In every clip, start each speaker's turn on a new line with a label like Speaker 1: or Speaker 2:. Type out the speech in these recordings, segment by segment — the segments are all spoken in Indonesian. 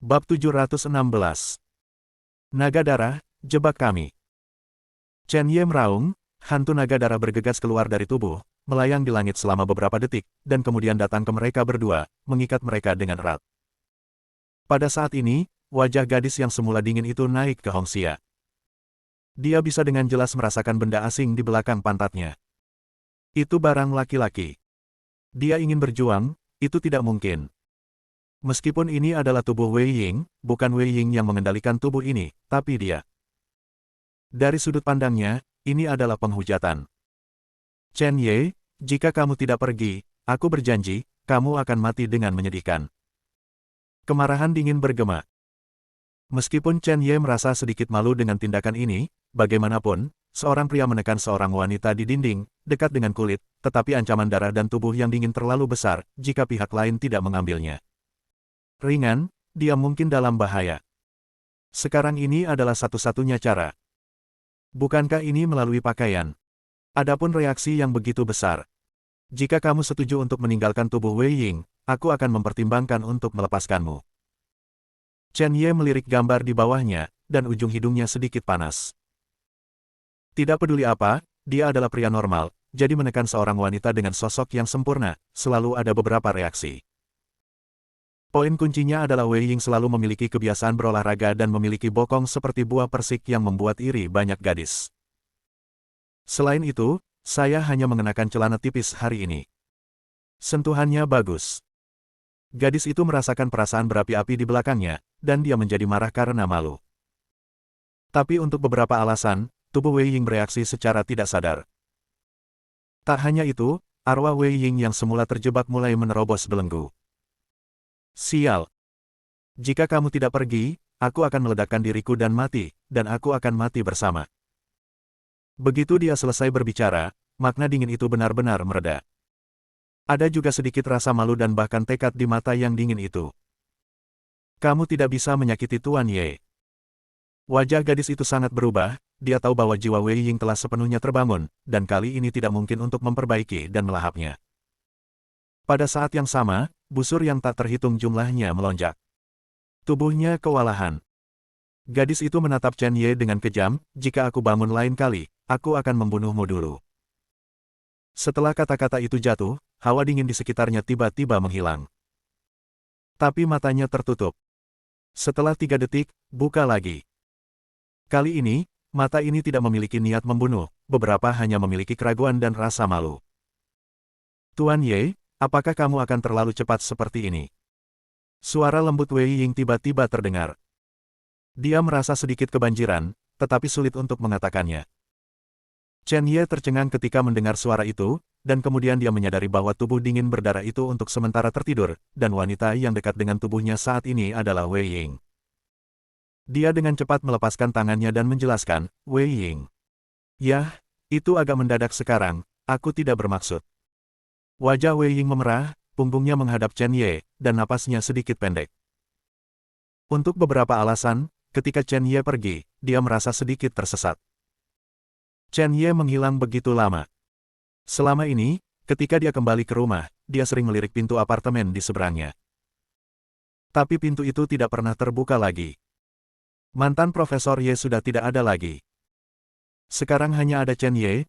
Speaker 1: Bab 716. Naga darah, jebak kami. Chen Ye meraung, hantu naga darah bergegas keluar dari tubuh, melayang di langit selama beberapa detik, dan kemudian datang ke mereka berdua, mengikat mereka dengan erat. Pada saat ini, wajah gadis yang semula dingin itu naik ke Hongxia. Dia bisa dengan jelas merasakan benda asing di belakang pantatnya. Itu barang laki-laki. Dia ingin berjuang, itu tidak mungkin. Meskipun ini adalah tubuh Wei Ying, bukan Wei Ying yang mengendalikan tubuh ini, tapi dia. Dari sudut pandangnya, ini adalah penghujatan. Chen Ye, jika kamu tidak pergi, aku berjanji, kamu akan mati dengan menyedihkan. Kemarahan dingin bergema. Meskipun Chen Ye merasa sedikit malu dengan tindakan ini, bagaimanapun, seorang pria menekan seorang wanita di dinding, dekat dengan kulit, tetapi ancaman darah dan tubuh yang dingin terlalu besar, jika pihak lain tidak mengambilnya. Ringan, dia mungkin dalam bahaya. Sekarang ini adalah satu-satunya cara. Bukankah ini melalui pakaian? Adapun reaksi yang begitu besar. Jika kamu setuju untuk meninggalkan tubuh Wei Ying, aku akan mempertimbangkan untuk melepaskanmu. Chen Ye melirik gambar di bawahnya, dan ujung hidungnya sedikit panas. Tidak peduli apa, dia adalah pria normal, jadi menekan seorang wanita dengan sosok yang sempurna, selalu ada beberapa reaksi. Poin kuncinya adalah Wei Ying selalu memiliki kebiasaan berolahraga dan memiliki bokong seperti buah persik yang membuat iri banyak gadis. Selain itu, saya hanya mengenakan celana tipis hari ini. Sentuhannya bagus. Gadis itu merasakan perasaan berapi-api di belakangnya, dan dia menjadi marah karena malu. Tapi untuk beberapa alasan, tubuh Wei Ying bereaksi secara tidak sadar. Tak hanya itu, arwah Wei Ying yang semula terjebak mulai menerobos belenggu. Sial. Jika kamu tidak pergi, aku akan meledakkan diriku dan mati, dan aku akan mati bersama. Begitu dia selesai berbicara, makna dingin itu benar-benar mereda. Ada juga sedikit rasa malu dan bahkan tekad di mata yang dingin itu. Kamu tidak bisa menyakiti Tuan Ye. Wajah gadis itu sangat berubah, dia tahu bahwa jiwa Wei Ying telah sepenuhnya terbangun, dan kali ini tidak mungkin untuk memperbaiki dan melahapnya. Pada saat yang sama, busur yang tak terhitung jumlahnya melonjak. Tubuhnya kewalahan. Gadis itu menatap Chen Ye dengan kejam, jika aku bangun lain kali, aku akan membunuhmu dulu. Setelah kata-kata itu jatuh, hawa dingin di sekitarnya tiba-tiba menghilang. Tapi matanya tertutup. Setelah 3 detik, buka lagi. Kali ini, mata ini tidak memiliki niat membunuh, beberapa hanya memiliki keraguan dan rasa malu. Tuan Ye, apakah kamu akan terlalu cepat seperti ini? Suara lembut Wei Ying tiba-tiba terdengar. Dia merasa sedikit kebanjiran, tetapi sulit untuk mengatakannya. Chen Ye tercengang ketika mendengar suara itu, dan kemudian dia menyadari bahwa tubuh dingin berdarah itu untuk sementara tertidur, dan wanita yang dekat dengan tubuhnya saat ini adalah Wei Ying. Dia dengan cepat melepaskan tangannya dan menjelaskan, Wei Ying. Yah, itu agak mendadak sekarang, aku tidak bermaksud. Wajah Wei Ying memerah, punggungnya menghadap Chen Ye, dan napasnya sedikit pendek. Untuk beberapa alasan, ketika Chen Ye pergi, dia merasa sedikit tersesat. Chen Ye menghilang begitu lama. Selama ini, ketika dia kembali ke rumah, dia sering melirik pintu apartemen di seberangnya. Tapi pintu itu tidak pernah terbuka lagi. Mantan Profesor Ye sudah tidak ada lagi. Sekarang hanya ada Chen Ye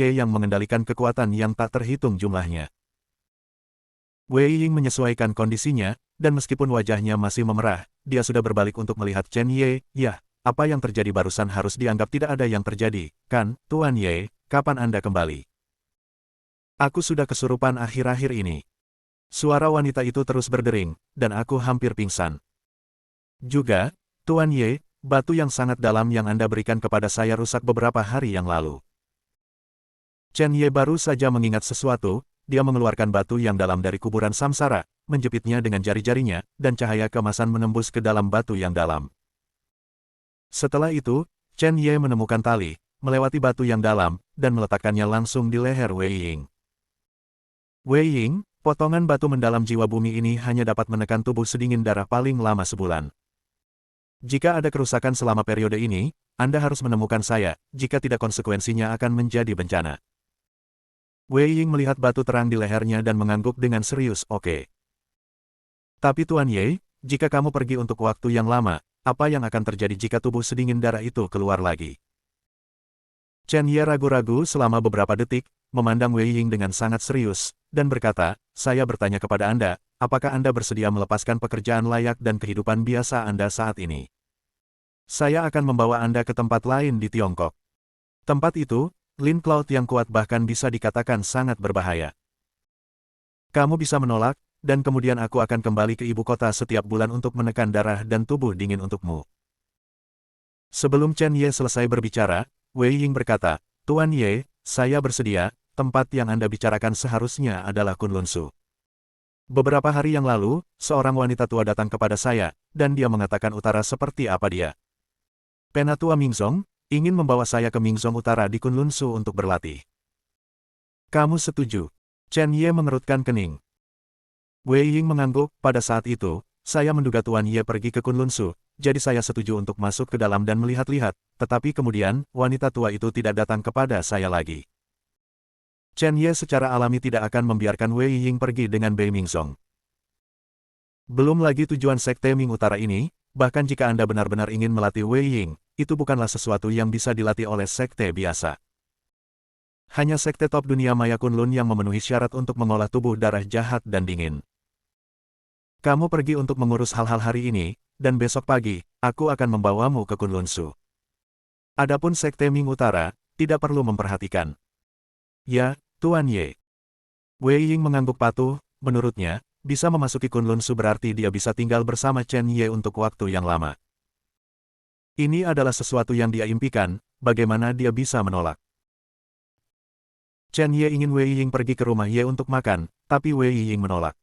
Speaker 1: yang mengendalikan kekuatan yang tak terhitung jumlahnya. Wei Ying menyesuaikan kondisinya, dan meskipun wajahnya masih memerah, dia sudah berbalik untuk melihat Chen Ye. Yah, apa yang terjadi barusan harus dianggap tidak ada yang terjadi, kan, Tuan Ye, kapan Anda kembali? Aku sudah kesurupan akhir-akhir ini. Suara wanita itu terus berdering, dan aku hampir pingsan. Juga, Tuan Ye, batu yang sangat dalam yang Anda berikan kepada saya rusak beberapa hari yang lalu. Chen Ye baru saja mengingat sesuatu, dia mengeluarkan batu yang dalam dari kuburan samsara, menjepitnya dengan jari-jarinya, dan cahaya keemasan menembus ke dalam batu yang dalam. Setelah itu, Chen Ye menemukan tali, melewati batu yang dalam, dan meletakkannya langsung di leher Wei Ying. Wei Ying, potongan batu mendalam jiwa bumi ini hanya dapat menekan tubuh sedingin darah paling lama sebulan. Jika ada kerusakan selama periode ini, Anda harus menemukan saya, jika tidak konsekuensinya akan menjadi bencana. Wei Ying melihat batu terang di lehernya dan mengangguk dengan serius, oke. Tapi Tuan Ye, jika kamu pergi untuk waktu yang lama, apa yang akan terjadi jika tubuh sedingin darah itu keluar lagi? Chen Ye ragu-ragu selama beberapa detik, memandang Wei Ying dengan sangat serius, dan berkata, saya bertanya kepada Anda, apakah Anda bersedia melepaskan pekerjaan layak dan kehidupan biasa Anda saat ini? Saya akan membawa Anda ke tempat lain di Tiongkok. Tempat itu, Lin Cloud yang kuat bahkan bisa dikatakan sangat berbahaya. Kamu bisa menolak, dan kemudian aku akan kembali ke ibu kota setiap bulan untuk menekan darah dan tubuh dingin untukmu. Sebelum Chen Ye selesai berbicara, Wei Ying berkata, Tuan Ye, saya bersedia, tempat yang Anda bicarakan seharusnya adalah Kunlun Su. Beberapa hari yang lalu, seorang wanita tua datang kepada saya, dan dia mengatakan utara seperti apa dia. Penatua Mingzong, ingin membawa saya ke Mingzong Utara di Kunlun Su untuk berlatih. Kamu setuju? Chen Ye mengerutkan kening. Wei Ying mengangguk, pada saat itu, saya menduga Tuan Ye pergi ke Kunlun Su, jadi saya setuju untuk masuk ke dalam dan melihat-lihat, tetapi kemudian, wanita tua itu tidak datang kepada saya lagi. Chen Ye secara alami tidak akan membiarkan Wei Ying pergi dengan Bei Mingzong. Belum lagi tujuan Sekte Ming Utara ini, bahkan jika Anda benar-benar ingin melatih Wei Ying, itu bukanlah sesuatu yang bisa dilatih oleh sekte biasa. Hanya sekte top dunia maya Kunlun yang memenuhi syarat untuk mengolah tubuh darah jahat dan dingin. Kamu pergi untuk mengurus hal-hal hari ini, dan besok pagi, aku akan membawamu ke Kunlun Su. Adapun sekte Ming Utara, tidak perlu memperhatikan. Ya, Tuan Ye. Wei Ying mengangguk patuh, menurutnya, bisa memasuki Kunlun Su berarti dia bisa tinggal bersama Chen Ye untuk waktu yang lama. Ini adalah sesuatu yang dia impikan, bagaimana dia bisa menolak. Chen Ye ingin Wei Ying pergi ke rumah Ye untuk makan, tapi Wei Ying menolak.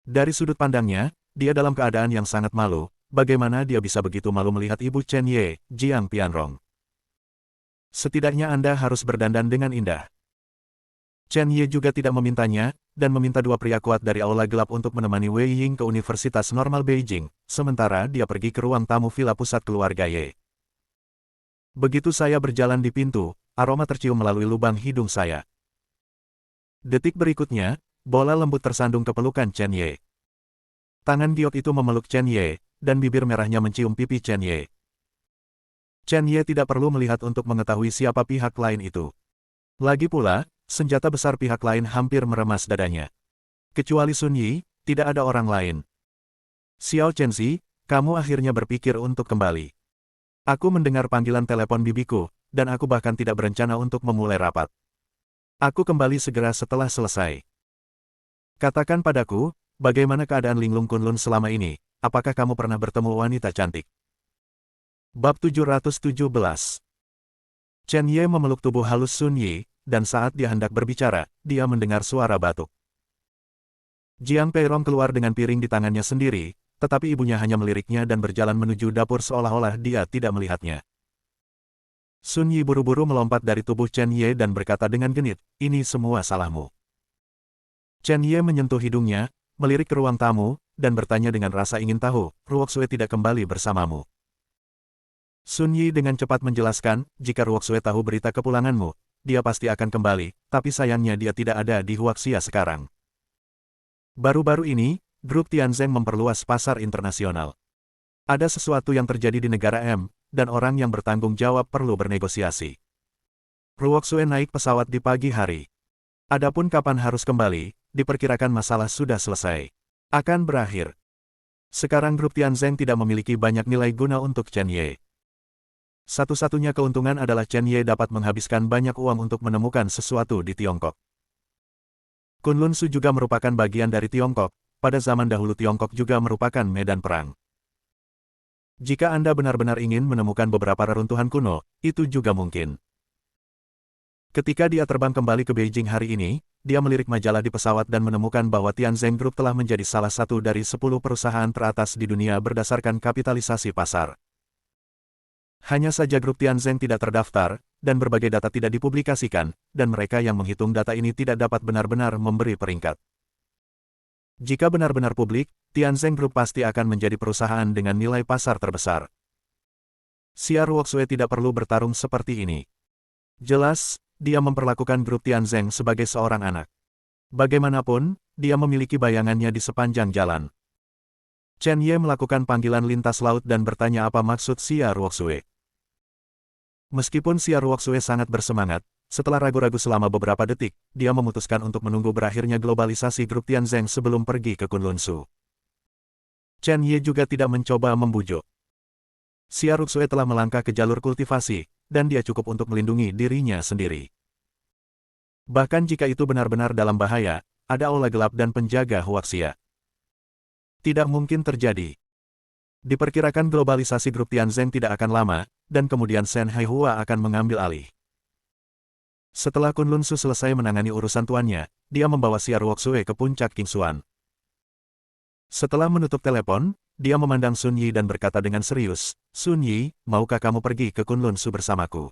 Speaker 1: Dari sudut pandangnya, dia dalam keadaan yang sangat malu, bagaimana dia bisa begitu malu melihat ibu Chen Ye, Jiang Pianrong. Setidaknya Anda harus berdandan dengan indah. Chen Ye juga tidak memintanya, dan meminta dua pria kuat dari aula gelap untuk menemani Wei Ying ke Universitas Normal Beijing, sementara dia pergi ke ruang tamu villa pusat keluarga Ye. Begitu saya berjalan di pintu, aroma tercium melalui lubang hidung saya. Detik berikutnya, bola lembut tersandung ke pelukan Chen Ye. Tangan giok itu memeluk Chen Ye, dan bibir merahnya mencium pipi Chen Ye. Chen Ye tidak perlu melihat untuk mengetahui siapa pihak lain itu. Lagi pula, senjata besar pihak lain hampir meremas dadanya. Kecuali Sun Yi, tidak ada orang lain. Xiao Chenzi, kamu akhirnya berpikir untuk kembali. Aku mendengar panggilan telepon bibiku, dan aku bahkan tidak berencana untuk memulai rapat. Aku kembali segera setelah selesai. Katakan padaku, bagaimana keadaan Linglung Kunlun selama ini, apakah kamu pernah bertemu wanita cantik? Bab 717. Chen Ye memeluk tubuh halus Sun Yi, dan saat dia hendak berbicara, dia mendengar suara batuk. Jiang Peirong keluar dengan piring di tangannya sendiri, tetapi ibunya hanya meliriknya dan berjalan menuju dapur seolah-olah dia tidak melihatnya. Sun Yi buru-buru melompat dari tubuh Chen Ye dan berkata dengan genit, ini semua salahmu. Chen Ye menyentuh hidungnya, melirik ke ruang tamu, dan bertanya dengan rasa ingin tahu, Ruoxue tidak kembali bersamamu. Sun Yi dengan cepat menjelaskan, jika Ruoxue tahu berita kepulanganmu, dia pasti akan kembali, tapi sayangnya dia tidak ada di Huaxia sekarang. Baru-baru ini, grup Tianzeng memperluas pasar internasional. Ada sesuatu yang terjadi di negara M, dan orang yang bertanggung jawab perlu bernegosiasi. Ruoxue naik pesawat di pagi hari. Adapun kapan harus kembali, diperkirakan masalah sudah selesai. Akan berakhir. Sekarang grup Tianzeng tidak memiliki banyak nilai guna untuk Chen Ye. Satu-satunya keuntungan adalah Chen Ye dapat menghabiskan banyak uang untuk menemukan sesuatu di Tiongkok. Kunlun Su juga merupakan bagian dari Tiongkok, pada zaman dahulu Tiongkok juga merupakan medan perang. Jika Anda benar-benar ingin menemukan beberapa reruntuhan kuno, itu juga mungkin. Ketika dia terbang kembali ke Beijing hari ini, dia melirik majalah di pesawat dan menemukan bahwa Tianzeng Group telah menjadi salah satu dari 10 perusahaan teratas di dunia berdasarkan kapitalisasi pasar. Hanya saja grup Tianzeng tidak terdaftar, dan berbagai data tidak dipublikasikan, dan mereka yang menghitung data ini tidak dapat benar-benar memberi peringkat. Jika benar-benar publik, Tianzeng Group pasti akan menjadi perusahaan dengan nilai pasar terbesar. Xia Ruoxue tidak perlu bertarung seperti ini. Jelas, dia memperlakukan grup Tianzeng sebagai seorang anak. Bagaimanapun, dia memiliki bayangannya di sepanjang jalan. Chen Ye melakukan panggilan lintas laut dan bertanya apa maksud Xia Ruoxue. Meskipun Xia Ruoxue sangat bersemangat, setelah ragu-ragu selama beberapa detik, dia memutuskan untuk menunggu berakhirnya globalisasi grup Tianzeng sebelum pergi ke Kunlun Su. Chen Ye juga tidak mencoba membujuk. Xia Ruoxue telah melangkah ke jalur kultivasi, dan dia cukup untuk melindungi dirinya sendiri. Bahkan jika itu benar-benar dalam bahaya, ada aula gelap dan penjaga Huaxia. Tidak mungkin terjadi. Diperkirakan globalisasi grup Tianzeng tidak akan lama, dan kemudian Shen Haihua akan mengambil alih. Setelah Kunlun Su selesai menangani urusan tuannya, dia membawa Xia Ruoxue ke puncak Qingxuan. Setelah menutup telepon, dia memandang Sun Yi dan berkata dengan serius, "Sun Yi, maukah kamu pergi ke Kunlun Su bersamaku?"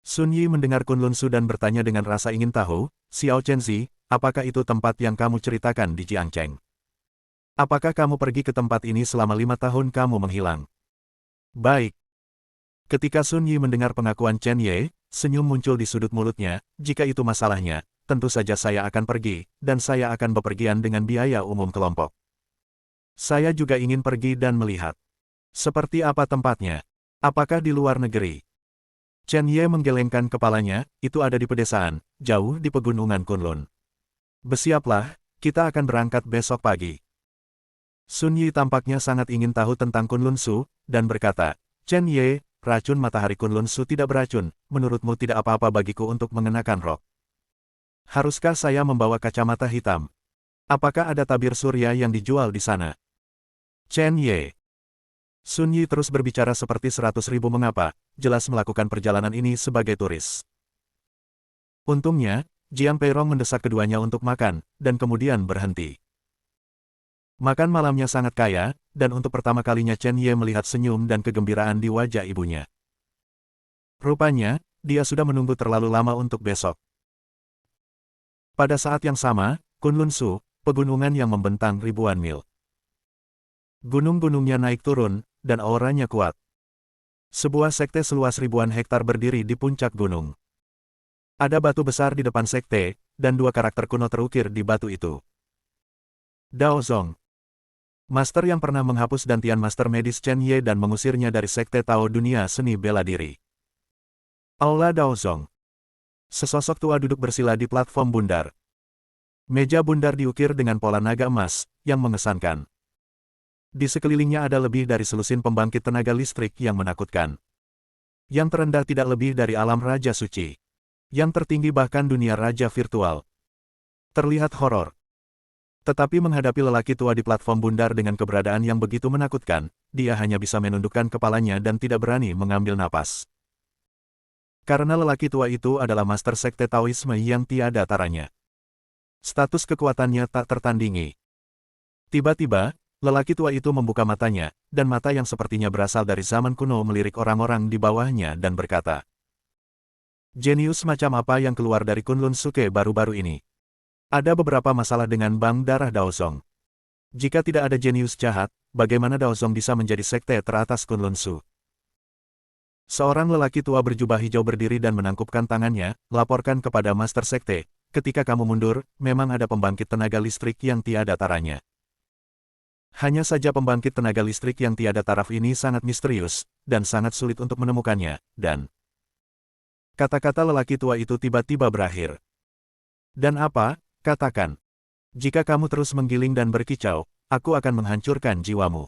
Speaker 1: Sun Yi mendengar Kunlun Su dan bertanya dengan rasa ingin tahu, "Xiao Chenzi, apakah itu tempat yang kamu ceritakan di Jiangcheng? Apakah kamu pergi ke tempat ini selama 5 tahun kamu menghilang?" Baik. Ketika Sun Yi mendengar pengakuan Chen Ye, senyum muncul di sudut mulutnya, "Jika itu masalahnya, tentu saja saya akan pergi, dan saya akan bepergian dengan biaya umum kelompok. Saya juga ingin pergi dan melihat. Seperti apa tempatnya? Apakah di luar negeri?" Chen Ye menggelengkan kepalanya, "Itu ada di pedesaan, jauh di pegunungan Kunlun. Bersiaplah, kita akan berangkat besok pagi." Sun Yi tampaknya sangat ingin tahu tentang Kunlun Su, dan berkata, "Chen Ye, racun matahari Kunlun Su tidak beracun, menurutmu tidak apa-apa bagiku untuk mengenakan rok? Haruskah saya membawa kacamata hitam? Apakah ada tabir surya yang dijual di sana?" Chen Ye. Sun Yi terus berbicara seperti 100.000 mengapa, jelas melakukan perjalanan ini sebagai turis. Untungnya, Jiang Peirong mendesak keduanya untuk makan, dan kemudian berhenti. Makan malamnya sangat kaya, dan untuk pertama kalinya Chen Ye melihat senyum dan kegembiraan di wajah ibunya. Rupanya, dia sudah menunggu terlalu lama untuk besok. Pada saat yang sama, Kunlun Su, pegunungan yang membentang ribuan mil. Gunung-gunungnya naik turun, dan auranya kuat. Sebuah sekte seluas ribuan hektar berdiri di puncak gunung. Ada batu besar di depan sekte, dan 2 karakter kuno terukir di batu itu. Dao Zong, master yang pernah menghapus dantian master medis Chen Ye dan mengusirnya dari sekte Tao dunia seni bela diri. Aula Dao Zong. Sesosok tua duduk bersila di platform bundar. Meja bundar diukir dengan pola naga emas, yang mengesankan. Di sekelilingnya ada lebih dari selusin pembangkit tenaga listrik yang menakutkan. Yang terendah tidak lebih dari alam Raja Suci. Yang tertinggi bahkan dunia Raja Virtual. Terlihat horor. Tetapi menghadapi lelaki tua di platform bundar dengan keberadaan yang begitu menakutkan, dia hanya bisa menundukkan kepalanya dan tidak berani mengambil napas. Karena lelaki tua itu adalah master sekte Taoisme yang tiada taranya. Status kekuatannya tak tertandingi. Tiba-tiba, lelaki tua itu membuka matanya, dan mata yang sepertinya berasal dari zaman kuno melirik orang-orang di bawahnya dan berkata, "Jenius macam apa yang keluar dari Kunlun Suke baru-baru ini? Ada beberapa masalah dengan Bank Darah Daozong. Jika tidak ada jenius jahat, bagaimana Daozong bisa menjadi sekte teratas Kunlun Su?" Seorang lelaki tua berjubah hijau berdiri dan menangkupkan tangannya, "Laporkan kepada Master Sekte, ketika kamu mundur, memang ada pembangkit tenaga listrik yang tiada taranya. Hanya saja pembangkit tenaga listrik yang tiada taraf ini sangat misterius, dan sangat sulit untuk menemukannya, dan..." Kata-kata lelaki tua itu tiba-tiba berakhir. "Dan apa? Katakan. Jika kamu terus menggiling dan berkicau, aku akan menghancurkan jiwamu."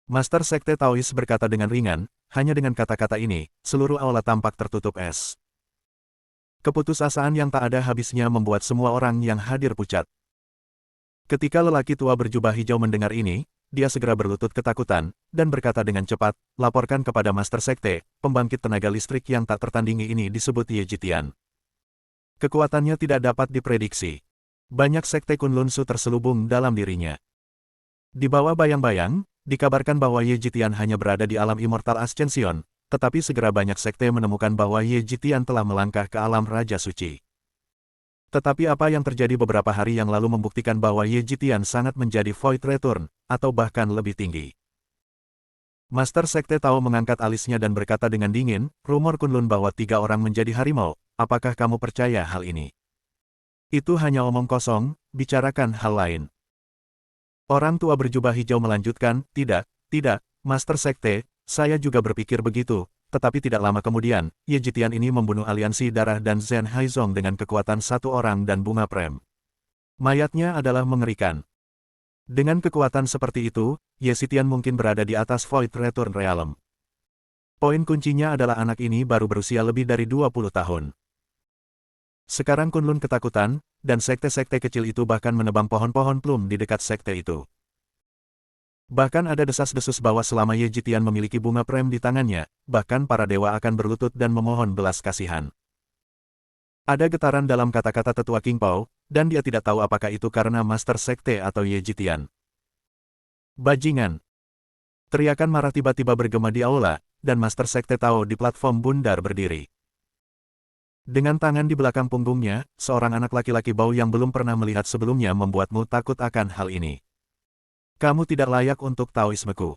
Speaker 1: Master Sekte Taois berkata dengan ringan, hanya dengan kata-kata ini, seluruh aula tampak tertutup es. Keputusasaan yang tak ada habisnya membuat semua orang yang hadir pucat. Ketika lelaki tua berjubah hijau mendengar ini, dia segera berlutut ketakutan, dan berkata dengan cepat, "Laporkan kepada Master Sekte, pembangkit tenaga listrik yang tak tertandingi ini disebut Ye Jitian. Kekuatannya tidak dapat diprediksi. Banyak sekte Kunlun Su terselubung dalam dirinya." Di bawah bayang-bayang, dikabarkan bahwa Ye Jitian hanya berada di alam Immortal Ascension, tetapi segera banyak sekte menemukan bahwa Ye Jitian telah melangkah ke alam Raja Suci. Tetapi apa yang terjadi beberapa hari yang lalu membuktikan bahwa Ye Jitian sangat menjadi Void Return, atau bahkan lebih tinggi. Master Sekte Tao mengangkat alisnya dan berkata dengan dingin, "Rumor Kunlun bahwa 3 orang menjadi harimau, apakah kamu percaya hal ini? Itu hanya omong kosong, bicarakan hal lain." Orang tua berjubah hijau melanjutkan, tidak, Master Sekte, saya juga berpikir begitu, tetapi tidak lama kemudian, Ye Jitian ini membunuh aliansi darah dan Zhen Haizong dengan kekuatan satu orang dan bunga prem. Mayatnya adalah mengerikan. Dengan kekuatan seperti itu, Ye Jitian mungkin berada di atas Void Return Realm. Poin kuncinya adalah anak ini baru berusia lebih dari 20 tahun. Sekarang Kunlun ketakutan, dan sekte-sekte kecil itu bahkan menebang pohon-pohon plum di dekat sekte itu. Bahkan ada desas-desus bahwa selama Ye Jitian memiliki bunga prem di tangannya, bahkan para dewa akan berlutut dan memohon belas kasihan. Ada getaran dalam kata-kata tetua King Pao, dan dia tidak tahu apakah itu karena Master Sekte atau Ye Jitian. Bajingan! Teriakan marah tiba-tiba bergema di aula, dan Master Sekte Tao di platform bundar berdiri. Dengan tangan di belakang punggungnya, seorang anak laki-laki bau yang belum pernah melihat sebelumnya membuatmu takut akan hal ini. Kamu tidak layak untuk Taoismeku.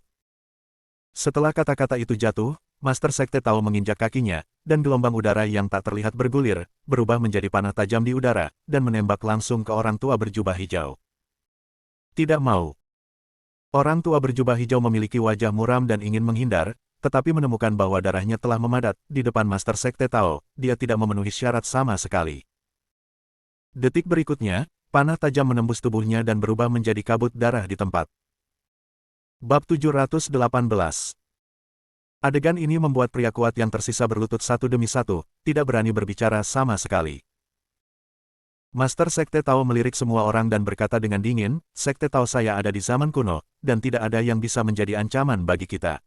Speaker 1: Setelah kata-kata itu jatuh, Master Sekte Tao menginjak kakinya, dan gelombang udara yang tak terlihat bergulir, berubah menjadi panah tajam di udara, dan menembak langsung ke orang tua berjubah hijau. Tidak mau. Orang tua berjubah hijau memiliki wajah muram dan ingin menghindar, tetapi menemukan bahwa darahnya telah memadat di depan Master Sekte Tao, dia tidak memenuhi syarat sama sekali. Detik berikutnya, panah tajam menembus tubuhnya dan berubah menjadi kabut darah di tempat. Bab 718. Adegan ini membuat pria kuat yang tersisa berlutut satu demi satu, tidak berani berbicara sama sekali. Master Sekte Tao melirik semua orang dan berkata dengan dingin, Sekte Tao saya ada di zaman kuno, dan tidak ada yang bisa menjadi ancaman bagi kita.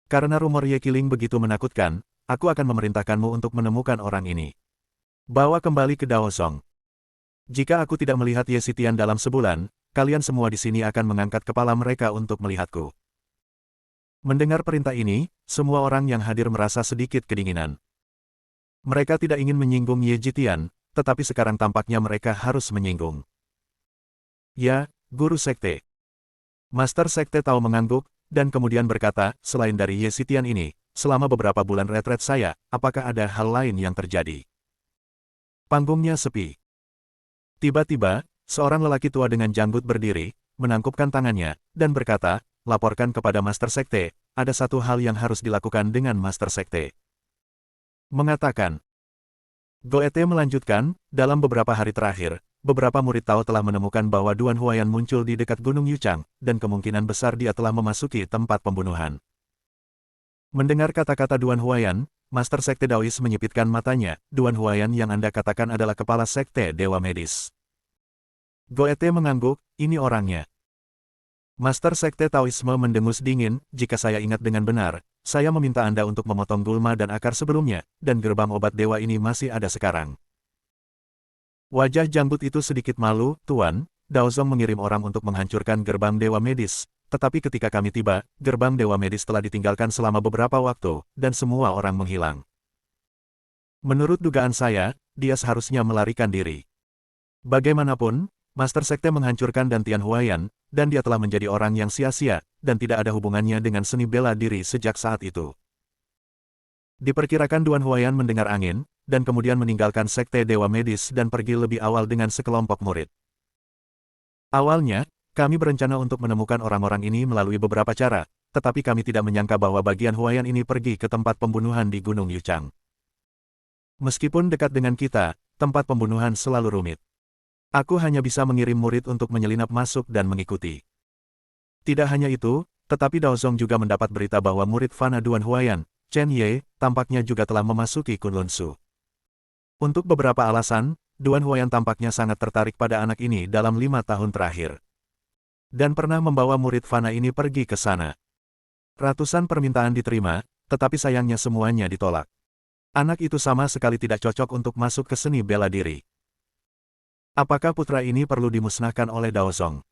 Speaker 1: Karena rumor Ye Qiling begitu menakutkan, aku akan memerintahkanmu untuk menemukan orang ini. Bawa kembali ke Daozong. Jika aku tidak melihat Ye Jitian dalam sebulan, kalian semua di sini akan mengangkat kepala mereka untuk melihatku. Mendengar perintah ini, semua orang yang hadir merasa sedikit kedinginan. Mereka tidak ingin menyinggung Ye Jitian, tetapi sekarang tampaknya mereka harus menyinggung. Ya, Guru Sekte. Master Sekte Tao mengangguk, dan kemudian berkata, selain dari Ye Jitian ini, selama beberapa bulan retret saya, apakah ada hal lain yang terjadi? Panggungnya sepi. Tiba-tiba, seorang lelaki tua dengan janggut berdiri, menangkupkan tangannya, dan berkata, laporkan kepada Master Sekte, ada satu hal yang harus dilakukan dengan Master Sekte. Mengatakan. Goethe melanjutkan, dalam beberapa hari terakhir, beberapa murid Tao telah menemukan bahwa Duan Huayan muncul di dekat Gunung Yuchang, dan kemungkinan besar dia telah memasuki tempat pembunuhan. Mendengar kata-kata Duan Huayan, Master Sekte Daois menyipitkan matanya, Duan Huayan yang Anda katakan adalah kepala Sekte Dewa Medis. Goethe mengangguk, ini orangnya. Master Sekte Taoisme mendengus dingin, jika saya ingat dengan benar, saya meminta Anda untuk memotong gulma dan akar sebelumnya, dan gerbang obat dewa ini masih ada sekarang. Wajah janggut itu sedikit malu, Tuan, Daozong mengirim orang untuk menghancurkan gerbang dewa medis, tetapi ketika kami tiba, gerbang dewa medis telah ditinggalkan selama beberapa waktu, dan semua orang menghilang. Menurut dugaan saya, dia seharusnya melarikan diri. Bagaimanapun, Master Sekte menghancurkan Dantian Huayan, dan dia telah menjadi orang yang sia-sia, dan tidak ada hubungannya dengan seni bela diri sejak saat itu. Diperkirakan Duan Huayan mendengar angin, dan kemudian meninggalkan Sekte Dewa Medis dan pergi lebih awal dengan sekelompok murid. Awalnya, kami berencana untuk menemukan orang-orang ini melalui beberapa cara, tetapi kami tidak menyangka bahwa bagian Huayan ini pergi ke tempat pembunuhan di Gunung Yuchang. Meskipun dekat dengan kita, tempat pembunuhan selalu rumit. Aku hanya bisa mengirim murid untuk menyelinap masuk dan mengikuti. Tidak hanya itu, tetapi Daozong juga mendapat berita bahwa murid Fana Duan Huayan, Chen Ye, tampaknya juga telah memasuki Kunlun Su. Untuk beberapa alasan, Duan Huayan tampaknya sangat tertarik pada anak ini dalam 5 tahun terakhir. Dan pernah membawa murid Fana ini pergi ke sana. Ratusan permintaan diterima, tetapi sayangnya semuanya ditolak. Anak itu sama sekali tidak cocok untuk masuk ke seni bela diri. Apakah putra ini perlu dimusnahkan oleh Daozong?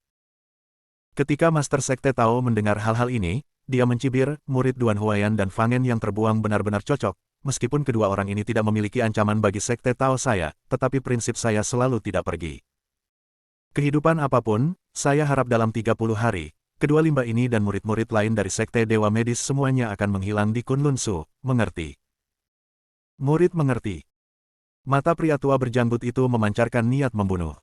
Speaker 1: Ketika Master Sekte Tao mendengar hal-hal ini, dia mencibir, murid Duan Huayan dan Fangen yang terbuang benar-benar cocok, meskipun kedua orang ini tidak memiliki ancaman bagi Sekte Tao saya, tetapi prinsip saya selalu tidak pergi. Kehidupan apapun, saya harap dalam 30 hari, kedua limbah ini dan murid-murid lain dari Sekte Dewa Medis semuanya akan menghilang di Kunlun Su, mengerti? Murid mengerti. Mata pria tua berjanggut itu memancarkan niat membunuh.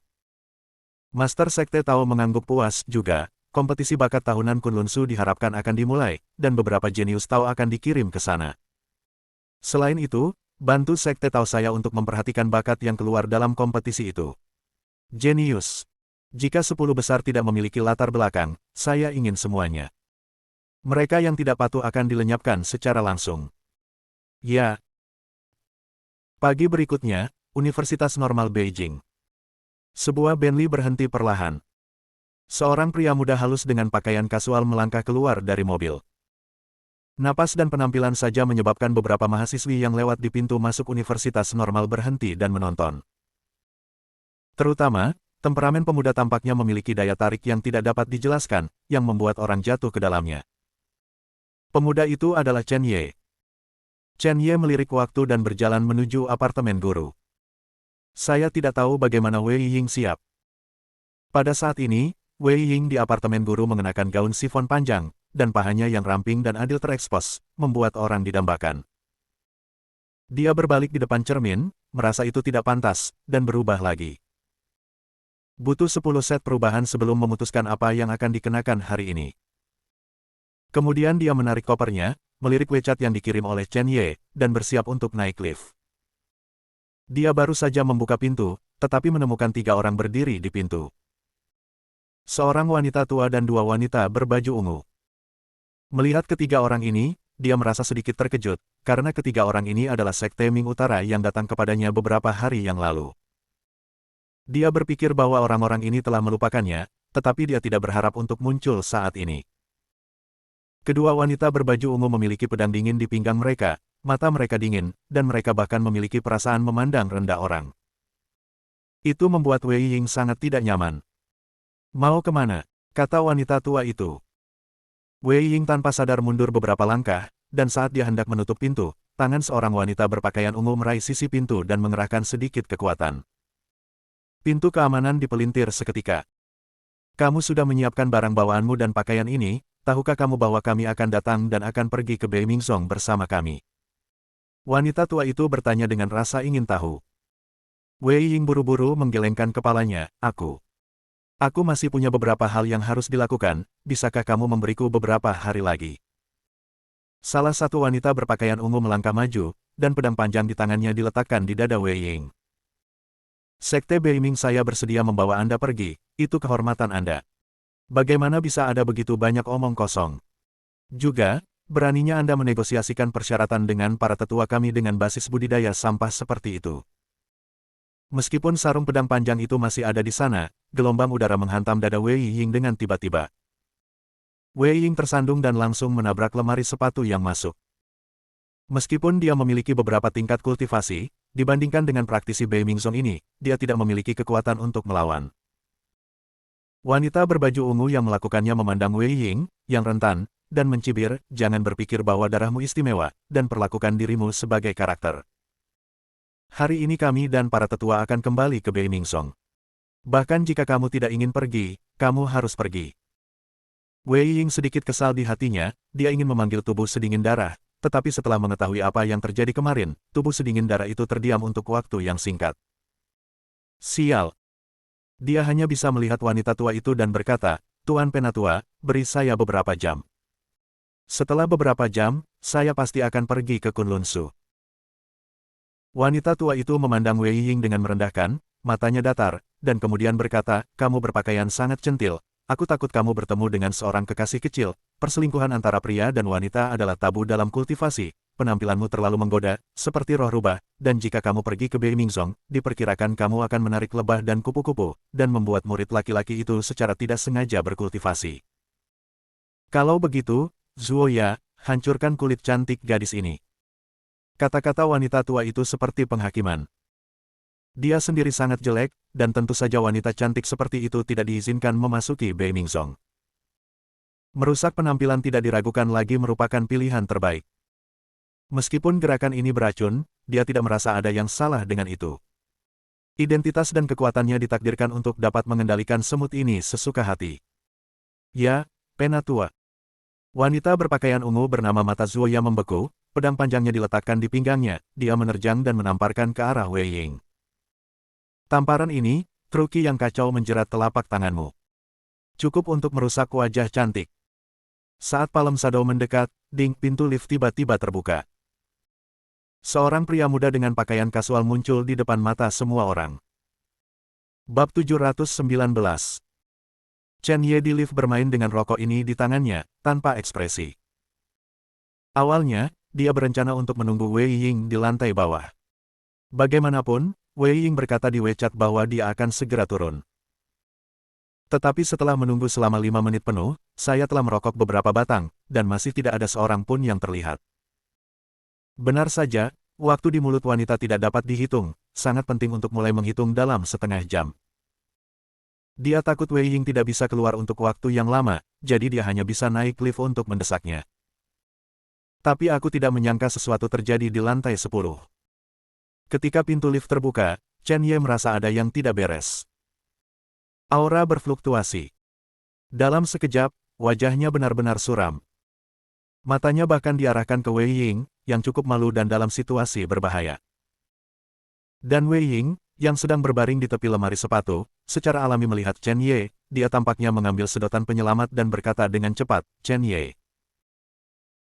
Speaker 1: Master Sekte Tao mengangguk puas juga. Kompetisi bakat tahunan Kunlun Su diharapkan akan dimulai, dan beberapa jenius Tao akan dikirim ke sana. Selain itu, bantu Sekte Tao saya untuk memperhatikan bakat yang keluar dalam kompetisi itu. Jenius. Jika 10 besar tidak memiliki latar belakang, saya ingin semuanya. Mereka yang tidak patuh akan dilenyapkan secara langsung. Ya. Pagi berikutnya, Universitas Normal Beijing. Sebuah Bentley berhenti perlahan. Seorang pria muda halus dengan pakaian kasual melangkah keluar dari mobil. Napas dan penampilan saja menyebabkan beberapa mahasiswi yang lewat di pintu masuk Universitas Normal berhenti dan menonton. Terutama, temperamen pemuda tampaknya memiliki daya tarik yang tidak dapat dijelaskan, yang membuat orang jatuh ke dalamnya. Pemuda itu adalah Chen Ye. Chen Ye melirik waktu dan berjalan menuju apartemen guru. Saya tidak tahu bagaimana Wei Ying siap. Pada saat ini, Wei Ying di apartemen guru mengenakan gaun sifon panjang, dan pahanya yang ramping dan adil terekspos, membuat orang didambakan. Dia berbalik di depan cermin, merasa itu tidak pantas, dan berubah lagi. Butuh 10 set perubahan sebelum memutuskan apa yang akan dikenakan hari ini. Kemudian dia menarik kopernya, melirik WeChat yang dikirim oleh Chen Ye, dan bersiap untuk naik lift. Dia baru saja membuka pintu, tetapi menemukan 3 orang berdiri di pintu. Seorang wanita tua dan 2 wanita berbaju ungu. Melihat ketiga orang ini, dia merasa sedikit terkejut, karena ketiga orang ini adalah Sekte Ming Utara yang datang kepadanya beberapa hari yang lalu. Dia berpikir bahwa orang-orang ini telah melupakannya, tetapi dia tidak berharap untuk muncul saat ini. Kedua wanita berbaju ungu memiliki pedang dingin di pinggang mereka, mata mereka dingin, dan mereka bahkan memiliki perasaan memandang rendah orang. Itu membuat Wei Ying sangat tidak nyaman. Mau kemana? Kata wanita tua itu. Wei Ying tanpa sadar mundur beberapa langkah, dan saat dia hendak menutup pintu, tangan seorang wanita berpakaian ungu meraih sisi pintu dan mengerahkan sedikit kekuatan. Pintu keamanan dipelintir seketika. Kamu sudah menyiapkan barang bawaanmu dan pakaian ini, tahukah kamu bahwa kami akan datang dan akan pergi ke Beimingzong bersama kami? Wanita tua itu bertanya dengan rasa ingin tahu. Wei Ying buru-buru menggelengkan kepalanya, Aku masih punya beberapa hal yang harus dilakukan, bisakah kamu memberiku beberapa hari lagi? Salah satu wanita berpakaian ungu melangkah maju, dan pedang panjang di tangannya diletakkan di dada Wei Ying. Sekte Beiming saya bersedia membawa Anda pergi, itu kehormatan Anda. Bagaimana bisa ada begitu banyak omong kosong? Juga, beraninya Anda menegosiasikan persyaratan dengan para tetua kami dengan basis budidaya sampah seperti itu. Meskipun sarung pedang panjang itu masih ada di sana, gelombang udara menghantam dada Wei Ying dengan tiba-tiba. Wei Ying tersandung dan langsung menabrak lemari sepatu yang masuk. Meskipun dia memiliki beberapa tingkat kultivasi, dibandingkan dengan praktisi Beimingzong ini, dia tidak memiliki kekuatan untuk melawan. Wanita berbaju ungu yang melakukannya memandang Wei Ying, yang rentan, dan mencibir, jangan berpikir bahwa darahmu istimewa, dan perlakukan dirimu sebagai karakter. Hari ini kami dan para tetua akan kembali ke Beimingzong. Bahkan jika kamu tidak ingin pergi, kamu harus pergi. Wei Ying sedikit kesal di hatinya, dia ingin memanggil tubuh sedingin darah, tetapi setelah mengetahui apa yang terjadi kemarin, tubuh sedingin darah itu terdiam untuk waktu yang singkat. Sial. Dia hanya bisa melihat wanita tua itu dan berkata, Tuan Penatua, beri saya beberapa jam. Setelah beberapa jam, saya pasti akan pergi ke Kunlun Su. Wanita tua itu memandang Wei Ying dengan merendahkan, matanya datar, dan kemudian berkata, kamu berpakaian sangat centil, aku takut kamu bertemu dengan seorang kekasih kecil, perselingkuhan antara pria dan wanita adalah tabu dalam kultivasi, penampilanmu terlalu menggoda, seperti roh rubah, dan jika kamu pergi ke Beimingzong, diperkirakan kamu akan menarik lebah dan kupu-kupu, dan membuat murid laki-laki itu secara tidak sengaja berkultivasi. Kalau begitu, Zuoya, hancurkan kulit cantik gadis ini. Kata-kata wanita tua itu seperti penghakiman. Dia sendiri sangat jelek, dan tentu saja wanita cantik seperti itu tidak diizinkan memasuki Beimingzong. Merusak penampilan tidak diragukan lagi merupakan pilihan terbaik. Meskipun gerakan ini beracun, dia tidak merasa ada yang salah dengan itu. Identitas dan kekuatannya ditakdirkan untuk dapat mengendalikan semut ini sesuka hati. Ya, Penatua. Wanita berpakaian ungu bernama Mata Zuoya membeku, pedang panjangnya diletakkan di pinggangnya, dia menerjang dan menamparkan ke arah Wei Ying. Tamparan ini, Truki yang kacau menjerat telapak tanganmu. Cukup untuk merusak wajah cantik. Saat Palem Shadow mendekat, ding, pintu lift tiba-tiba terbuka. Seorang pria muda dengan pakaian kasual muncul di depan mata semua orang. Bab 719. Chen Ye di lift bermain dengan rokok ini di tangannya, tanpa ekspresi. Awalnya, dia berencana untuk menunggu Wei Ying di lantai bawah. Bagaimanapun, Wei Ying berkata di WeChat bahwa dia akan segera turun. Tetapi setelah menunggu selama 5 menit penuh, saya telah merokok beberapa batang, dan masih tidak ada seorang pun yang terlihat. Benar saja, waktu di mulut wanita tidak dapat dihitung, sangat penting untuk mulai menghitung dalam setengah jam. Dia takut Wei Ying tidak bisa keluar untuk waktu yang lama, jadi dia hanya bisa naik lift untuk mendesaknya. Tapi aku tidak menyangka sesuatu terjadi di lantai 10. Ketika pintu lift terbuka, Chen Ye merasa ada yang tidak beres. Aura berfluktuasi. Dalam sekejap, wajahnya benar-benar suram. Matanya bahkan diarahkan ke Wei Ying, yang cukup malu dan dalam situasi berbahaya. Dan Wei Ying, yang sedang berbaring di tepi lemari sepatu, secara alami melihat Chen Ye, dia tampaknya mengambil sedotan penyelamat dan berkata dengan cepat, Chen Ye.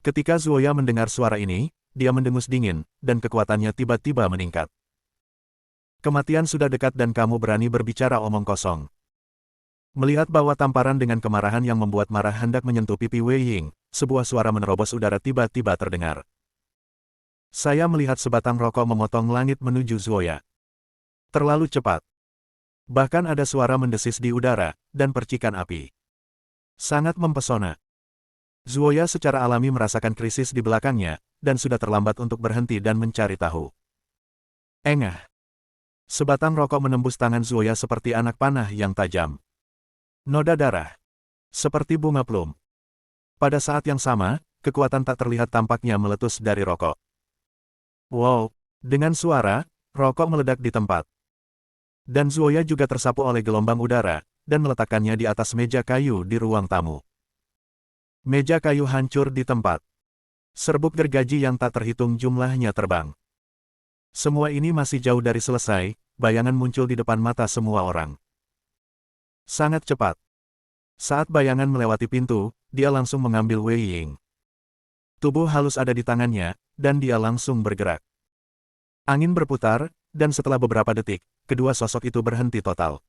Speaker 1: Ketika Zuoya mendengar suara ini, dia mendengus dingin, dan kekuatannya tiba-tiba meningkat. Kematian sudah dekat dan kamu berani berbicara omong kosong. Melihat bahwa tamparan dengan kemarahan yang membuat marah hendak menyentuh pipi Wei Ying, sebuah suara menerobos udara tiba-tiba terdengar. Saya melihat sebatang rokok memotong langit menuju Zuoya. Terlalu cepat. Bahkan ada suara mendesis di udara, dan percikan api. Sangat mempesona. Zuoya secara alami merasakan krisis di belakangnya, dan sudah terlambat untuk berhenti dan mencari tahu. Engah. Sebatang rokok menembus tangan Zuoya seperti anak panah yang tajam. Noda darah. Seperti bunga plum. Pada saat yang sama, kekuatan tak terlihat tampaknya meletus dari rokok. Wow! Dengan suara, rokok meledak di tempat. Dan Zuoya juga tersapu oleh gelombang udara, dan meletakkannya di atas meja kayu di ruang tamu. Meja kayu hancur di tempat. Serbuk gergaji yang tak terhitung jumlahnya terbang. Semua ini masih jauh dari selesai, bayangan muncul di depan mata semua orang. Sangat cepat. Saat bayangan melewati pintu, dia langsung mengambil Wei Ying. Tubuh halus ada di tangannya, dan dia langsung bergerak. Angin berputar, dan setelah beberapa detik, kedua sosok itu berhenti total.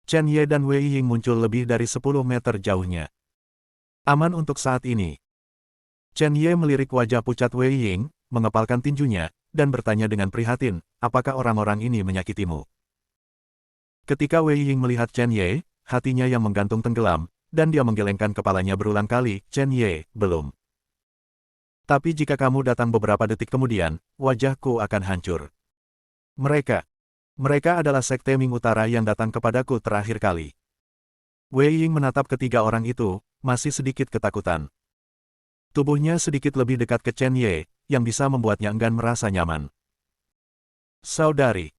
Speaker 1: Chen Ye dan Wei Ying muncul lebih dari 10 meter jauhnya. Aman untuk saat ini. Chen Ye melirik wajah pucat Wei Ying, mengepalkan tinjunya, dan bertanya dengan prihatin, apakah orang-orang ini menyakitimu? Ketika Wei Ying melihat Chen Ye, hatinya yang menggantung tenggelam, dan dia menggelengkan kepalanya berulang kali, Chen Ye, belum. Tapi jika kamu datang beberapa detik kemudian, wajahku akan hancur. Mereka adalah Sekte Ming Utara yang datang kepadaku terakhir kali. Wei Ying menatap ketiga orang itu, masih sedikit ketakutan. Tubuhnya sedikit lebih dekat ke Chen Ye, yang bisa membuatnya enggan merasa nyaman. Saudari.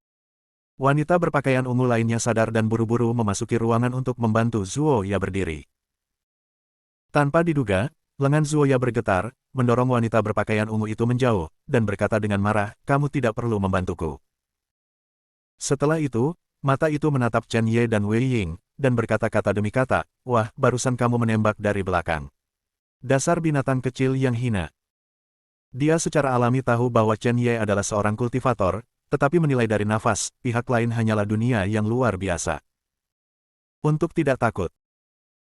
Speaker 1: Wanita berpakaian ungu lainnya sadar dan buru-buru memasuki ruangan untuk membantu Zuoya berdiri. Tanpa diduga, lengan Zuoya bergetar, mendorong wanita berpakaian ungu itu menjauh, dan berkata dengan marah, kamu tidak perlu membantuku. Setelah itu, mata itu menatap Chen Ye dan Wei Ying, dan berkata-kata demi kata, wah, barusan kamu menembak dari belakang. Dasar binatang kecil yang hina. Dia secara alami tahu bahwa Chen Ye adalah seorang kultivator, tetapi menilai dari nafas, pihak lain hanyalah dunia yang luar biasa. Untuk tidak takut.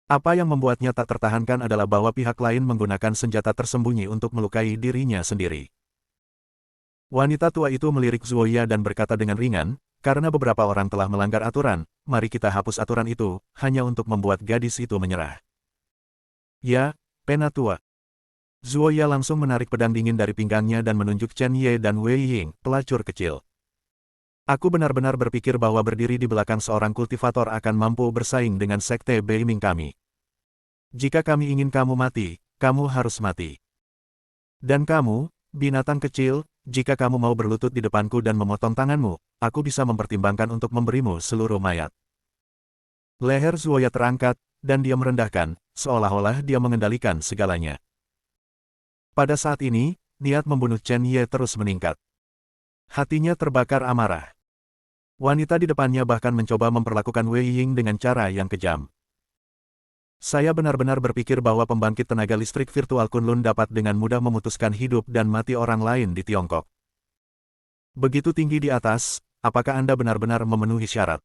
Speaker 1: Apa yang membuatnya tak tertahankan adalah bahwa pihak lain menggunakan senjata tersembunyi untuk melukai dirinya sendiri. Wanita tua itu melirik Zuoya dan berkata dengan ringan, karena beberapa orang telah melanggar aturan, mari kita hapus aturan itu, hanya untuk membuat gadis itu menyerah. Ya, penatua. Zuoya langsung menarik pedang dingin dari pinggangnya dan menunjuk Chen Ye dan Wei Ying, pelacur kecil. Aku benar-benar berpikir bahwa berdiri di belakang seorang kultivator akan mampu bersaing dengan Sekte Beiming kami. Jika kami ingin kamu mati, kamu harus mati. Dan kamu, binatang kecil, jika kamu mau berlutut di depanku dan memotong tanganmu, aku bisa mempertimbangkan untuk memberimu seluruh mayat. Leher Zuoya terangkat, dan dia merendahkan, seolah-olah dia mengendalikan segalanya. Pada saat ini, niat membunuh Chen Ye terus meningkat. Hatinya terbakar amarah. Wanita di depannya bahkan mencoba memperlakukan Wei Ying dengan cara yang kejam. Saya benar-benar berpikir bahwa pembangkit tenaga listrik virtual Kunlun dapat dengan mudah memutuskan hidup dan mati orang lain di Tiongkok. Begitu tinggi di atas, apakah Anda benar-benar memenuhi syarat?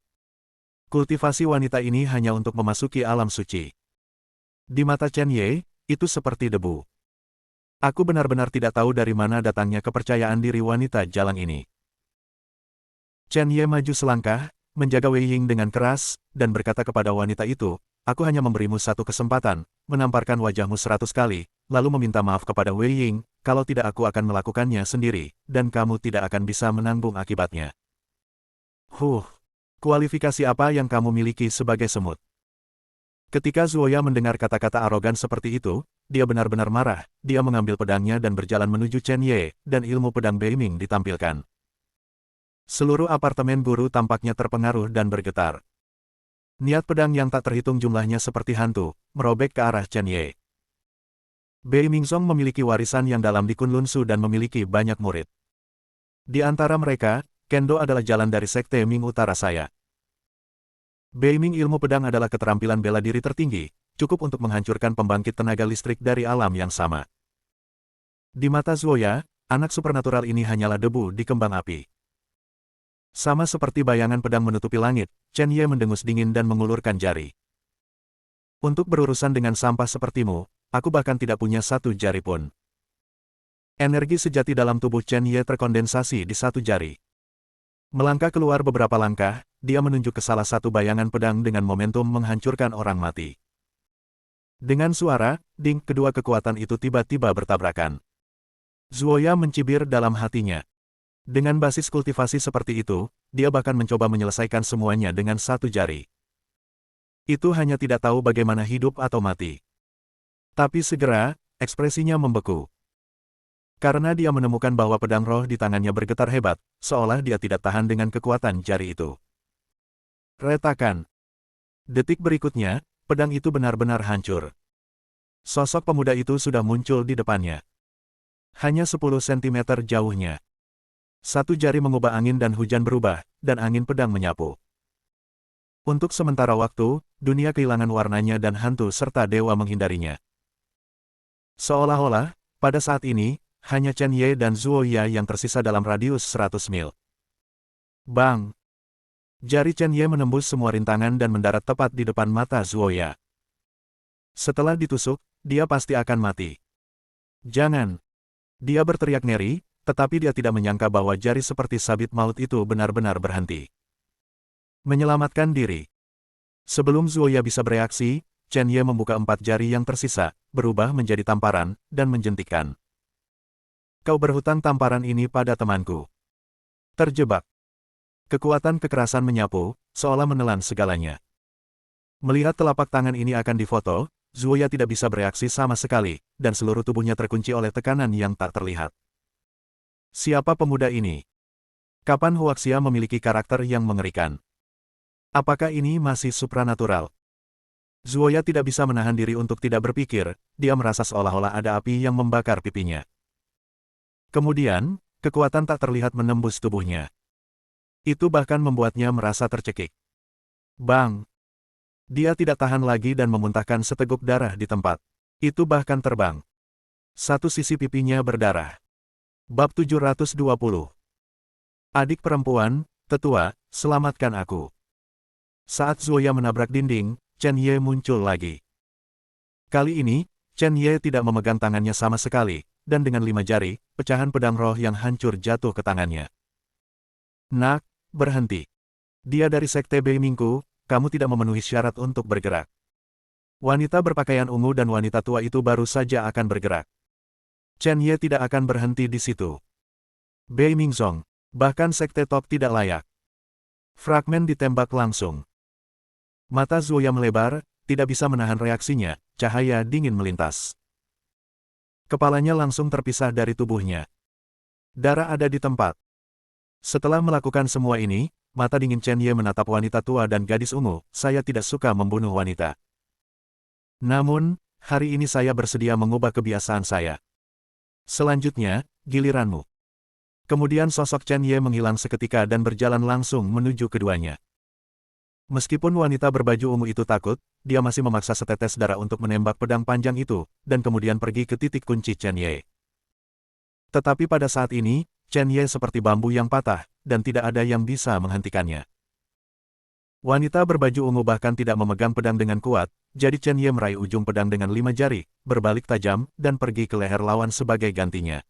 Speaker 1: Kultivasi wanita ini hanya untuk memasuki alam suci. Di mata Chen Ye, itu seperti debu. Aku benar-benar tidak tahu dari mana datangnya kepercayaan diri wanita jalang ini. Chen Ye maju selangkah, menjaga Wei Ying dengan keras, dan berkata kepada wanita itu, aku hanya memberimu satu kesempatan, menamparkan wajahmu 100 kali, lalu meminta maaf kepada Wei Ying, kalau tidak aku akan melakukannya sendiri, dan kamu tidak akan bisa menanggung akibatnya. Kualifikasi apa yang kamu miliki sebagai semut? Ketika Zuoya mendengar kata-kata arogan seperti itu, dia benar-benar marah, dia mengambil pedangnya dan berjalan menuju Chen Ye, dan ilmu pedang Beiming ditampilkan. Seluruh apartemen guru tampaknya terpengaruh dan bergetar. Niat pedang yang tak terhitung jumlahnya seperti hantu, merobek ke arah Chen Ye. Beiming Song memiliki warisan yang dalam di Kunlun Su dan memiliki banyak murid. Di antara mereka, Kendo adalah jalan dari Sekte Ming Utara saya. Beiming ilmu pedang adalah keterampilan bela diri tertinggi, cukup untuk menghancurkan pembangkit tenaga listrik dari alam yang sama. Di mata Zuoya, anak supernatural ini hanyalah debu di kembang api. Sama seperti bayangan pedang menutupi langit, Chen Ye mendengus dingin dan mengulurkan jari. Untuk berurusan dengan sampah sepertimu, aku bahkan tidak punya satu jari pun. Energi sejati dalam tubuh Chen Ye terkondensasi di satu jari. Melangkah keluar beberapa langkah, dia menunjuk ke salah satu bayangan pedang dengan momentum menghancurkan orang mati. Dengan suara, ding, kedua kekuatan itu tiba-tiba bertabrakan. Zuoya mencibir dalam hatinya. Dengan basis kultivasi seperti itu, dia bahkan mencoba menyelesaikan semuanya dengan satu jari. Itu hanya tidak tahu bagaimana hidup atau mati. Tapi segera, ekspresinya membeku. Karena dia menemukan bahwa pedang roh di tangannya bergetar hebat, seolah dia tidak tahan dengan kekuatan jari itu. Retakan. Detik berikutnya, pedang itu benar-benar hancur. Sosok pemuda itu sudah muncul di depannya. Hanya 10 cm jauhnya. Satu jari mengubah angin dan hujan berubah, dan angin pedang menyapu. Untuk sementara waktu, dunia kehilangan warnanya dan hantu serta dewa menghindarinya. Seolah-olah, pada saat ini, hanya Chen Ye dan Zuoya yang tersisa dalam radius 100 mil. Bang! Jari Chen Ye menembus semua rintangan dan mendarat tepat di depan mata Zuoya. Setelah ditusuk, dia pasti akan mati. Jangan! Dia berteriak ngeri, tetapi dia tidak menyangka bahwa jari seperti sabit maut itu benar-benar berhenti. Menyelamatkan diri. Sebelum Zuoya bisa bereaksi, Chen Ye membuka 4 jari yang tersisa, berubah menjadi tamparan, dan menjentikkan. Kau berhutang tamparan ini pada temanku. Terjebak. Kekuatan kekerasan menyapu, seolah menelan segalanya. Melihat telapak tangan ini akan difoto, Zuoya tidak bisa bereaksi sama sekali, dan seluruh tubuhnya terkunci oleh tekanan yang tak terlihat. Siapa pemuda ini? Kapan Huaxia memiliki karakter yang mengerikan? Apakah ini masih supranatural? Zuoya tidak bisa menahan diri untuk tidak berpikir, dia merasa seolah-olah ada api yang membakar pipinya. Kemudian, kekuatan tak terlihat menembus tubuhnya. Itu bahkan membuatnya merasa tercekik. Bang! Dia tidak tahan lagi dan memuntahkan seteguk darah di tempat. Itu bahkan terbang. Satu sisi pipinya berdarah. Bab 720. Adik perempuan, tetua, selamatkan aku. Saat Zuoya menabrak dinding, Chen Ye muncul lagi. Kali ini, Chen Ye tidak memegang tangannya sama sekali, dan dengan 5 jari, pecahan pedang roh yang hancur jatuh ke tangannya. Nak, berhenti. Dia dari Sekte Beimingku, kamu tidak memenuhi syarat untuk bergerak. Wanita berpakaian ungu dan wanita tua itu baru saja akan bergerak. Chen Ye tidak akan berhenti di situ. Beiming Song, bahkan Sekte Top tidak layak. Fragmen ditembak langsung. Mata Zuoya melebar, tidak bisa menahan reaksinya, cahaya dingin melintas. Kepalanya langsung terpisah dari tubuhnya. Darah ada di tempat. Setelah melakukan semua ini, mata dingin Chen Ye menatap wanita tua dan gadis ungu, saya tidak suka membunuh wanita. Namun, hari ini saya bersedia mengubah kebiasaan saya. Selanjutnya, giliranmu. Kemudian sosok Chen Ye menghilang seketika dan berjalan langsung menuju keduanya. Meskipun wanita berbaju ungu itu takut, dia masih memaksa setetes darah untuk menembak pedang panjang itu, dan kemudian pergi ke titik kunci Chen Ye. Tetapi pada saat ini, Chen Ye seperti bambu yang patah, dan tidak ada yang bisa menghentikannya. Wanita berbaju ungu bahkan tidak memegang pedang dengan kuat, jadi Chen Ye meraih ujung pedang dengan 5 jari, berbalik tajam, dan pergi ke leher lawan sebagai gantinya.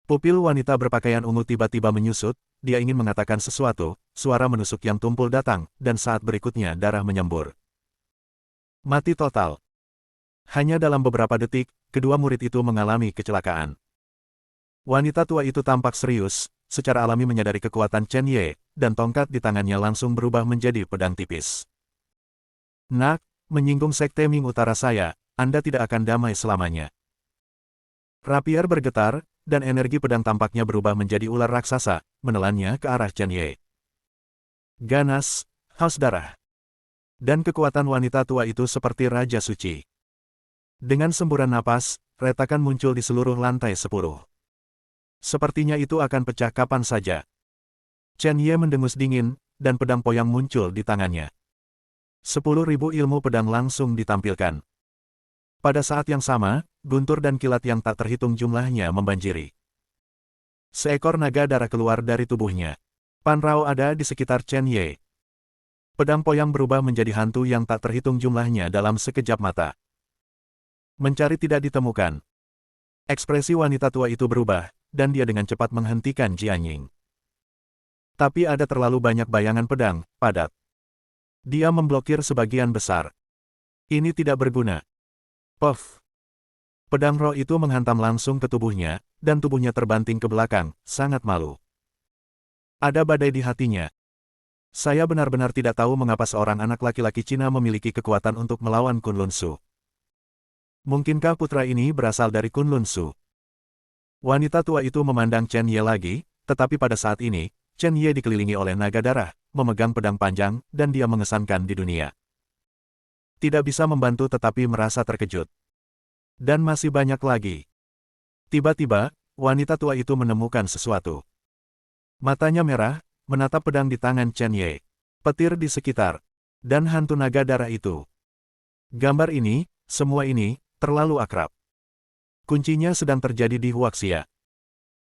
Speaker 1: Pupil wanita berpakaian ungu tiba-tiba menyusut, dia ingin mengatakan sesuatu, suara menusuk yang tumpul datang, dan saat berikutnya darah menyembur. Mati total. Hanya dalam beberapa detik, kedua murid itu mengalami kecelakaan. Wanita tua itu tampak serius, secara alami menyadari kekuatan Chen Ye, dan tongkat di tangannya langsung berubah menjadi pedang tipis. Nak, menyinggung Sekte Ming Utara saya, Anda tidak akan damai selamanya. Rapier bergetar, dan energi pedang tampaknya berubah menjadi ular raksasa, menelannya ke arah Chen Ye. Ganas, haus darah. Dan kekuatan wanita tua itu seperti Raja Suci. Dengan semburan napas, retakan muncul di seluruh lantai 10. Sepertinya itu akan pecah kapan saja. Chen Ye mendengus dingin, dan pedang poyang muncul di tangannya. 10.000 ilmu pedang langsung ditampilkan. Pada saat yang sama, guntur dan kilat yang tak terhitung jumlahnya membanjiri. Seekor naga darah keluar dari tubuhnya. Pan Rao ada di sekitar Chen Ye. Pedang poyang berubah menjadi hantu yang tak terhitung jumlahnya dalam sekejap mata. Mencari tidak ditemukan. Ekspresi wanita tua itu berubah, dan dia dengan cepat menghentikan Jianying. Tapi ada terlalu banyak bayangan pedang, padat. Dia memblokir sebagian besar. Ini tidak berguna. Puff. Pedang roh itu menghantam langsung ke tubuhnya, dan tubuhnya terbanting ke belakang, sangat malu. Ada badai di hatinya. Saya benar-benar tidak tahu mengapa seorang anak laki-laki Cina memiliki kekuatan untuk melawan Kunlun Su. Mungkinkah putra ini berasal dari Kunlun Su? Wanita tua itu memandang Chen Ye lagi, tetapi pada saat ini, Chen Ye dikelilingi oleh naga darah, memegang pedang panjang, dan dia mengesankan di dunia. Tidak bisa membantu tetapi merasa terkejut. Dan masih banyak lagi. Tiba-tiba, wanita tua itu menemukan sesuatu. Matanya merah, menatap pedang di tangan Chen Ye. Petir di sekitar. Dan hantu naga darah itu. Gambar ini, semua ini, terlalu akrab. Kuncinya sedang terjadi di Huaxia.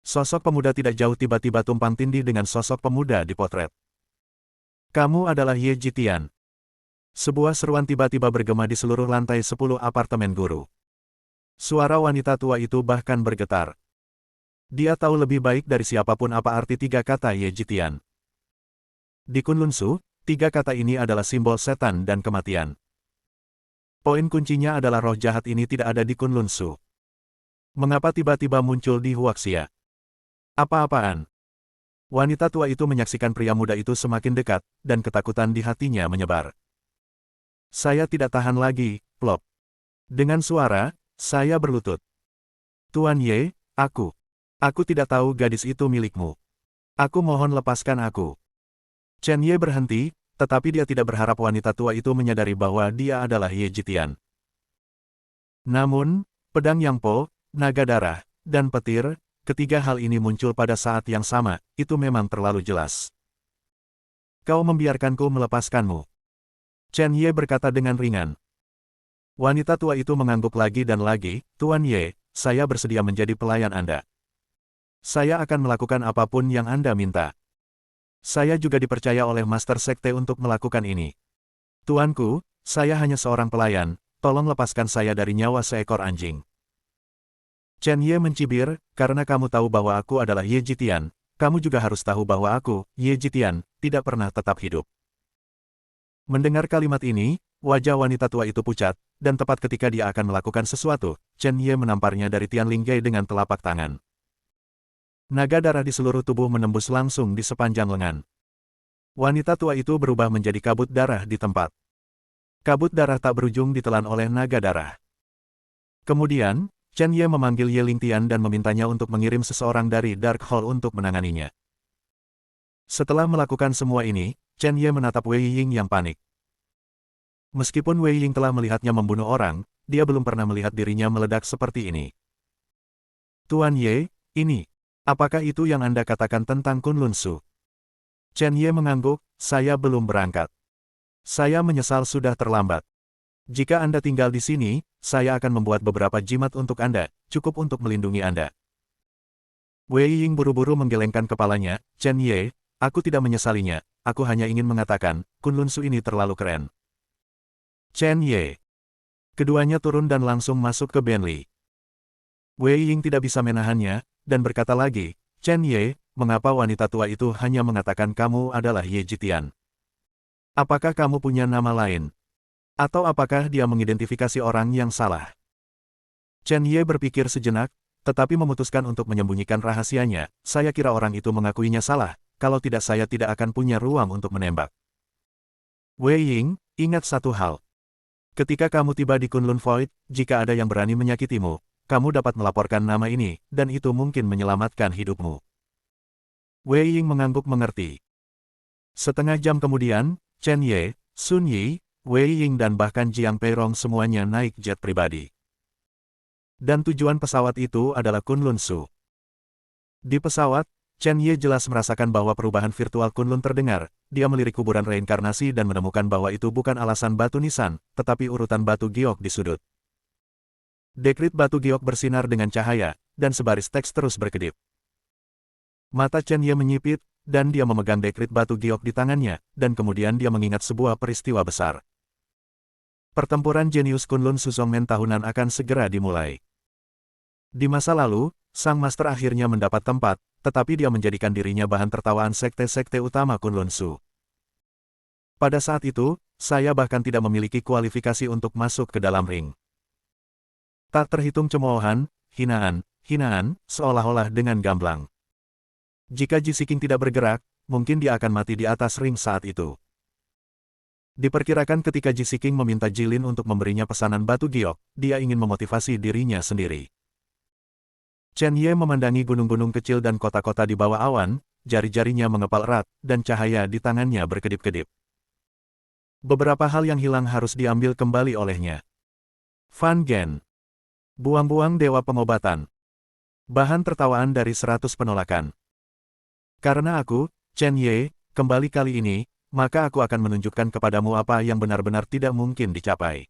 Speaker 1: Sosok pemuda tidak jauh tiba-tiba tumpang tindih dengan sosok pemuda di potret. Kamu adalah Ye Jitian. Sebuah seruan tiba-tiba bergema di seluruh lantai 10 apartemen guru. Suara wanita tua itu bahkan bergetar. Dia tahu lebih baik dari siapapun apa arti 3 kata Ye Jitian. Di Kunlun Su, 3 kata ini adalah simbol setan dan kematian. Poin kuncinya adalah roh jahat ini tidak ada di Kunlun Su. Mengapa tiba-tiba muncul di Huaxia? Apa-apaan? Wanita tua itu menyaksikan pria muda itu semakin dekat, dan ketakutan di hatinya menyebar. Saya tidak tahan lagi, plop. Dengan suara, saya berlutut. Tuan Ye, aku tidak tahu gadis itu milikmu. Aku mohon lepaskan aku. Chen Ye berhenti, tetapi dia tidak berharap wanita tua itu menyadari bahwa dia adalah Ye Jitian. Namun, pedang yang po, naga darah, dan petir, ketiga hal ini muncul pada saat yang sama, itu memang terlalu jelas. Kau membiarkanku melepaskanmu. Chen Ye berkata dengan ringan. Wanita tua itu mengangguk lagi dan lagi, Tuan Ye, saya bersedia menjadi pelayan Anda. Saya akan melakukan apapun yang Anda minta. Saya juga dipercaya oleh Master Sekte untuk melakukan ini. Tuanku, saya hanya seorang pelayan, tolong lepaskan saya dari nyawa seekor anjing. Chen Ye mencibir, karena kamu tahu bahwa aku adalah Ye Jitian, kamu juga harus tahu bahwa aku, Ye Jitian, tidak pernah tetap hidup. Mendengar kalimat ini, wajah wanita tua itu pucat, dan tepat ketika dia akan melakukan sesuatu, Chen Ye menamparnya dari Tianling Gai dengan telapak tangan. Naga darah di seluruh tubuh menembus langsung di sepanjang lengan. Wanita tua itu berubah menjadi kabut darah di tempat. Kabut darah tak berujung ditelan oleh naga darah. Kemudian, Chen Ye memanggil Ye Lingtian dan memintanya untuk mengirim seseorang dari Dark Hall untuk menanganinya. Setelah melakukan semua ini, Chen Ye menatap Wei Ying yang panik. Meskipun Wei Ying telah melihatnya membunuh orang, dia belum pernah melihat dirinya meledak seperti ini. Tuan Ye, ini. Apakah itu yang Anda katakan tentang Kunlun Su? Chen Ye mengangguk, saya belum berangkat. Saya menyesal sudah terlambat. Jika Anda tinggal di sini, saya akan membuat beberapa jimat untuk Anda, cukup untuk melindungi Anda. Wei Ying buru-buru menggelengkan kepalanya, Chen Ye, aku tidak menyesalinya, aku hanya ingin mengatakan, Kunlun Su ini terlalu keren. Chen Ye. Keduanya turun dan langsung masuk ke Benli. Wei Ying tidak bisa menahannya, dan berkata lagi, Chen Ye, mengapa wanita tua itu hanya mengatakan kamu adalah Ye Jitian? Apakah kamu punya nama lain? Atau apakah dia mengidentifikasi orang yang salah? Chen Ye berpikir sejenak, tetapi memutuskan untuk menyembunyikan rahasianya, saya kira orang itu mengakuinya salah, kalau tidak saya tidak akan punya ruang untuk menembak. Wei Ying, ingat satu hal. Ketika kamu tiba di Kunlun Void, jika ada yang berani menyakitimu, kamu dapat melaporkan nama ini, dan itu mungkin menyelamatkan hidupmu. Wei Ying mengangguk mengerti. Setengah jam kemudian, Chen Ye, Sun Yi, Wei Ying dan bahkan Jiang Peirong semuanya naik jet pribadi. Dan tujuan pesawat itu adalah Kunlun Su. Di pesawat, Chen Ye jelas merasakan bahwa perubahan virtual Kunlun terdengar, dia melirik kuburan reinkarnasi dan menemukan bahwa itu bukan alasan batu nisan, tetapi urutan batu giok di sudut. Dekrit batu giok bersinar dengan cahaya, dan sebaris teks terus berkedip. Mata Chen Ye menyipit, dan dia memegang dekrit batu giok di tangannya, dan kemudian dia mengingat sebuah peristiwa besar. Pertempuran jenius Kunlun Suzongmen tahunan akan segera dimulai. Di masa lalu, sang master akhirnya mendapat tempat, tetapi dia menjadikan dirinya bahan tertawaan sekte-sekte utama Kunlun Su. Pada saat itu, saya bahkan tidak memiliki kualifikasi untuk masuk ke dalam ring. Tak terhitung cemoohan, hinaan, seolah-olah dengan gamblang. Jika Ji Siking tidak bergerak, mungkin dia akan mati di atas ring saat itu. Diperkirakan ketika Ji Siking meminta Jilin untuk memberinya pesanan batu giok, dia ingin memotivasi dirinya sendiri. Chen Ye memandangi gunung-gunung kecil dan kota-kota di bawah awan, jari-jarinya mengepal erat, dan cahaya di tangannya berkedip-kedip. Beberapa hal yang hilang harus diambil kembali olehnya. Fan Gen. Buang-buang dewa pengobatan. Bahan tertawaan dari 100 penolakan. Karena aku, Chen Ye, kembali kali ini, maka aku akan menunjukkan kepadamu apa yang benar-benar tidak mungkin dicapai.